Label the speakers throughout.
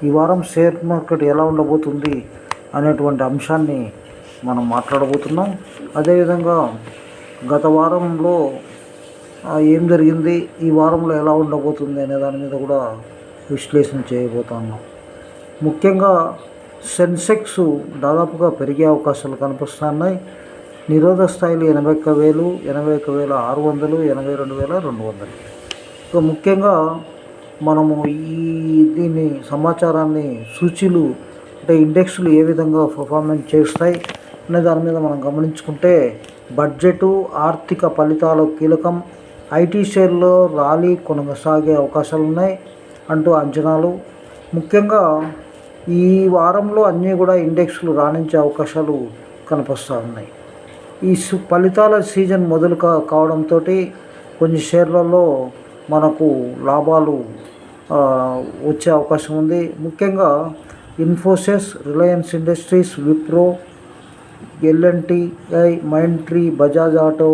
Speaker 1: ఈ వారం share market ఎలా ఉండబోతుంది అనేటువంటి అంశాన్ని మనం మాట్లాడబోతున్నాం. అదేవిధంగా గత వారంలో ఏం జరిగింది, ఈ వారంలో ఎలా ఉండబోతుంది అనే దాని మీద కూడా విశ్లేషణ చేయబోతున్నాం. ముఖ్యంగా సెన్సెక్స్ దాదాపుగా పెరిగే అవకాశాలు కనిపిస్తున్నాయి. నిరోధ స్థాయిలు 81,000, 81,600, 82,200. సో ముఖ్యంగా మనము దీన్ని సమాచారాన్ని సూచీలు అంటే ఇండెక్స్లు ఏ విధంగా పర్ఫార్మెన్స్ చేస్తాయి అనే దాని మీద మనం గమనించుకుంటే, బడ్జెటు, ఆర్థిక ఫలితాలు కీలకం, ఐటీ షేర్లో ర్యాలీ కొనసాగే అవకాశాలు ఉన్నాయి అంటూ అంచనాలు. ముఖ్యంగా ఈ వారంలో అన్నీ కూడా ఇండెక్స్లు రాణించే అవకాశాలు కనిపిస్తూ ఉన్నాయి. ఈ ఫలితాల సీజన్ మొదలు కావడంతో కొన్ని షేర్లలో మనకు లాభాలు వచ్చే అవకాశం ఉంది. ముఖ్యంగా ఇన్ఫోసిస్, రిలయన్స్ ఇండస్ట్రీస్, విప్రో, ఎల్ఎన్టీఐ, మైంట్రీ, బజాజ్ ఆటో,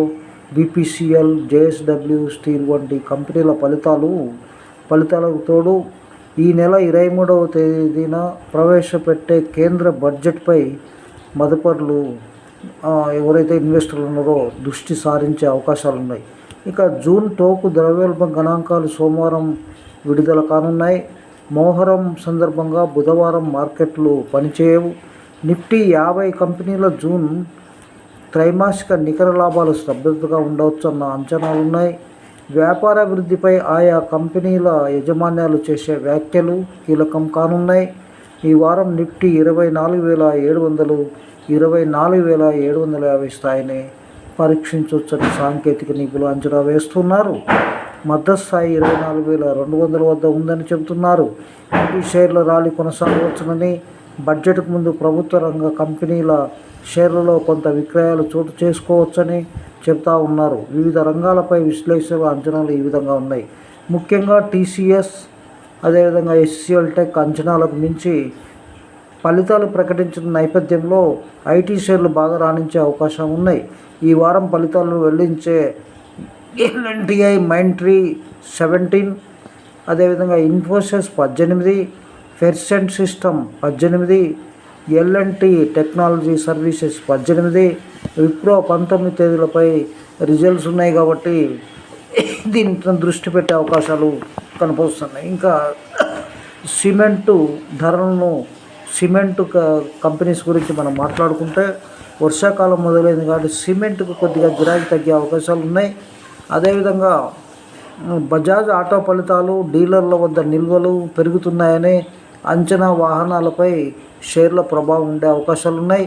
Speaker 1: బీపీసీఎల్, జేఎస్డబ్ల్యూ స్టీల్ వంటి కంపెనీల ఫలితాలకు తోడు ఈ నెల 23వ తేదీన ప్రవేశపెట్టే కేంద్ర బడ్జెట్పై మదుపరులు ఎవరైతే ఇన్వెస్టర్లు ఉన్నారో దృష్టి సారించే అవకాశాలు ఉన్నాయి. ఇక జూన్ టోకు ద్రవ్యోల్బణ గణాంకాలు సోమవారం విడుదల కానున్నాయి. మొహరం సందర్భంగా బుధవారం మార్కెట్లు పనిచేయవు. నిఫ్టీ 50 కంపెనీల జూన్ త్రైమాసిక నికర లాభాలు స్తబ్దతగా ఉండవచ్చన్న అంచనాలున్నాయి. వ్యాపారాభివృద్ధిపై ఆయా కంపెనీల యాజమాన్యాలు చేసే వ్యాఖ్యలు కీలకం కానున్నాయి. ఈ వారం నిఫ్టీ 24,700, 24,750 స్థాయిని పరీక్షించవచ్చని సాంకేతిక నిపుణులు అంచనా వేస్తున్నారు. మద్దతు స్థాయి 24,200 వద్ద ఉందని చెబుతున్నారు. ఐటీ షేర్ల ర్యాలీ కొనసాగవచ్చునని, బడ్జెట్కు ముందు ప్రభుత్వ రంగ కంపెనీల షేర్లలో కొంత విక్రయాలు చోటు చేసుకోవచ్చని చెబుతూ ఉన్నారు. వివిధ రంగాలపై విశ్లేషణ అంచనాలు ఈ విధంగా ఉన్నాయి. ముఖ్యంగా టీసీఎస్, అదేవిధంగా హెచ్సిఎల్ టెక్ అంచనాలకు మించి ఫలితాలు ప్రకటించిన నేపథ్యంలో ఐటీ షేర్లు బాగా రాణించే అవకాశం ఉన్నాయి. ఈ వారం ఫలితాలను వెల్లడించే ఎల్ఎన్టీఐ, మైంట్రీ 17, అదేవిధంగా ఇన్ఫోసిస్ 18, ఫెర్సెంట్ సిస్టమ్ 18, ఎల్ఎన్టీ టెక్నాలజీ సర్వీసెస్ 18, విప్రో 19 తేదీలపై రిజల్ట్స్ ఉన్నాయి కాబట్టి దీనితో దృష్టి పెట్టే అవకాశాలు కనిపిస్తున్నాయి. ఇంకా సిమెంటు కంపెనీస్ గురించి మనం మాట్లాడుకుంటే, వర్షాకాలం మొదలైంది కాబట్టి సిమెంట్కు కొద్దిగా గిరాకీ తగ్గే అవకాశాలు ఉన్నాయి. అదేవిధంగా బజాజ్ ఆటో ఫలితాలు, డీలర్ల వద్ద నిల్వలు పెరుగుతున్నాయని అంచనా వాహనాలపై షేర్ల ప్రభావం ఉండే అవకాశాలు ఉన్నాయి.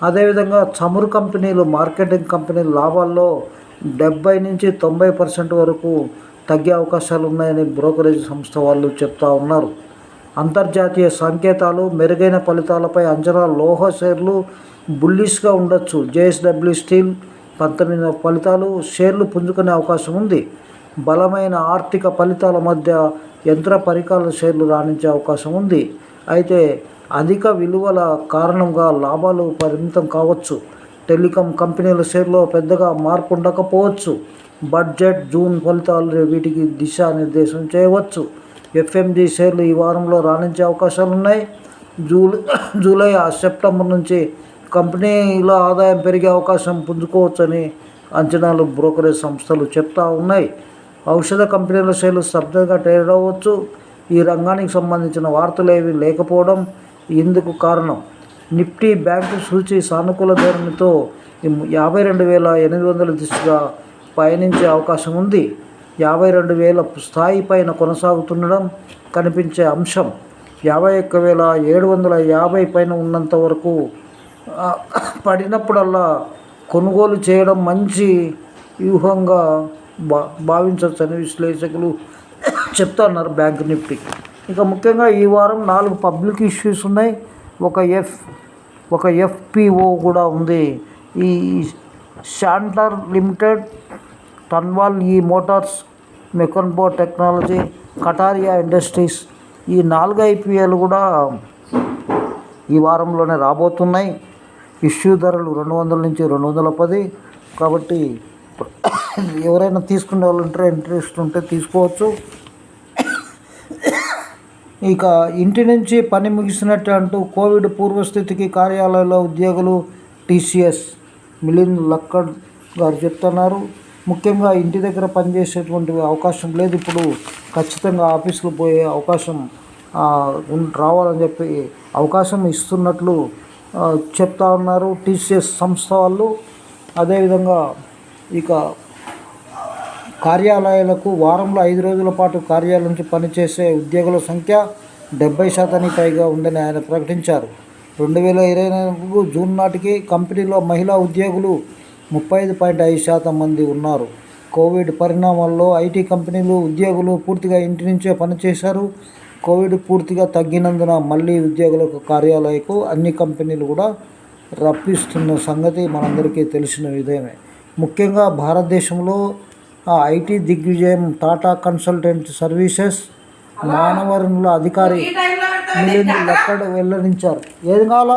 Speaker 1: అదేవిధంగా చమురు కంపెనీలు, మార్కెటింగ్ కంపెనీల లాభాల్లో 70 నుంచి 90% వరకు తగ్గే అవకాశాలు ఉన్నాయని బ్రోకరేజ్ సంస్థ వాళ్ళు చెప్తా ఉన్నారు. అంతర్జాతీయ సంకేతాలు, మెరుగైన ఫలితాలపై అంచనా లోహ షేర్లు బుల్లిష్గా ఉండొచ్చు. జేఎస్డబ్ల్యూ స్టీల్ 19 ఫలితాలు, షేర్లు పుంజుకునే అవకాశం ఉంది. బలమైన ఆర్థిక ఫలితాల మధ్య యంత్ర పరికరాల షేర్లు రాణించే అవకాశం ఉంది. అయితే అధిక విలువల కారణంగా లాభాలు పరిమితం కావచ్చు. టెలికాం కంపెనీల షేర్లో పెద్దగా మార్పు ఉండకపోవచ్చు. బడ్జెట్, జూన్ ఫలితాలు వీటికి దిశానిర్దేశం చేయవచ్చు. ఎఫ్ఎంజీ షేర్లు ఈ వారంలో రాణించే అవకాశాలు ఉన్నాయి. జూలై, సెప్టెంబర్ నుంచి కంపెనీల ఆదాయం పెరిగే అవకాశం పుంజుకోవచ్చని అంచనాలు బ్రోకరేజ్ సంస్థలు చెప్తా ఉన్నాయి. ఔషధ కంపెనీల షేర్లు స్తబ్దంగా ట్రేడ్ అవ్వచ్చు. ఈ రంగానికి సంబంధించిన వార్తలు ఏవి లేకపోవడం ఇందుకు కారణం. నిఫ్టీ బ్యాంకు సూచీ సానుకూల ధోరణితో 52,800 దిశగా పయనించే అవకాశం ఉంది. 52,000 స్థాయి పైన కొనసాగుతుండడం కనిపించే అంశం. 51,750 పైన ఉన్నంత వరకు పడినప్పుడల్లా కొనుగోలు చేయడం మంచి వ్యూహంగా భావించవచ్చని విశ్లేషకులు చెప్తున్నారు బ్యాంక్ నిఫ్టీ. ఇక ముఖ్యంగా ఈ వారం 4 పబ్లిక్ ఇష్యూస్ ఉన్నాయి. ఒక ఎఫ్పిఓ కూడా ఉంది. ఈ షాంటర్ లిమిటెడ్, టన్వాల్ ఈ మోటార్స్, మెకన్బో టెక్నాలజీ, కటారియా ఇండస్ట్రీస్, ఈ 4 ఐపీఎలు కూడా ఈ వారంలోనే రాబోతున్నాయి. ఇష్యూ ధరలు 200 నుంచి 210. కాబట్టి ఎవరైనా తీసుకునే వాళ్ళు ఇంట్రెస్ట్ ఉంటే తీసుకోవచ్చు. ఇక ఇంటి నుంచి పని ముగిసినట్టు అంటూ కోవిడ్ పూర్వస్థితికి కార్యాలయాల ఉద్యోగులు టీసీఎస్ మిలింద్ లక్కడ్ గారు చెప్తున్నారు. ముఖ్యంగా ఇంటి దగ్గర పనిచేసేటువంటి అవకాశం లేదు. ఇప్పుడు ఖచ్చితంగా ఆఫీసుకు పోయే అవకాశం రావాలని చెప్పి అవకాశం ఇస్తున్నట్లు చెప్తా ఉన్నారు టీసీఎస్ సంస్థ వాళ్ళు. అదేవిధంగా ఇక కార్యాలయాలకు వారంలో 5 రోజుల పాటు కార్యాలయం నుంచి పనిచేసే ఉద్యోగుల సంఖ్య 70% పైగా ఉందని ఆయన ప్రకటించారు. 2024 జూన్ నాటికి కంపెనీలో మహిళా ఉద్యోగులు 35.5% మంది ఉన్నారు. కోవిడ్ పరిణామాల్లో ఐటీ కంపెనీలు ఉద్యోగులు పూర్తిగా ఇంటి నుంచే పనిచేశారు. కోవిడ్ పూర్తిగా తగ్గినందున మళ్ళీ ఉద్యోగులకు కార్యాలయకు అన్ని కంపెనీలు కూడా రప్పిస్తున్న సంగతి మనందరికీ తెలిసిన విధమే. ముఖ్యంగా భారతదేశంలో ఐటీ దిగ్విజయం టాటా కన్సల్టెంట్ సర్వీసెస్ మానవ వనరుల అధికారి మిలింద్ లక్కడ్ వెల్లడించారు. ఏది కావాలా?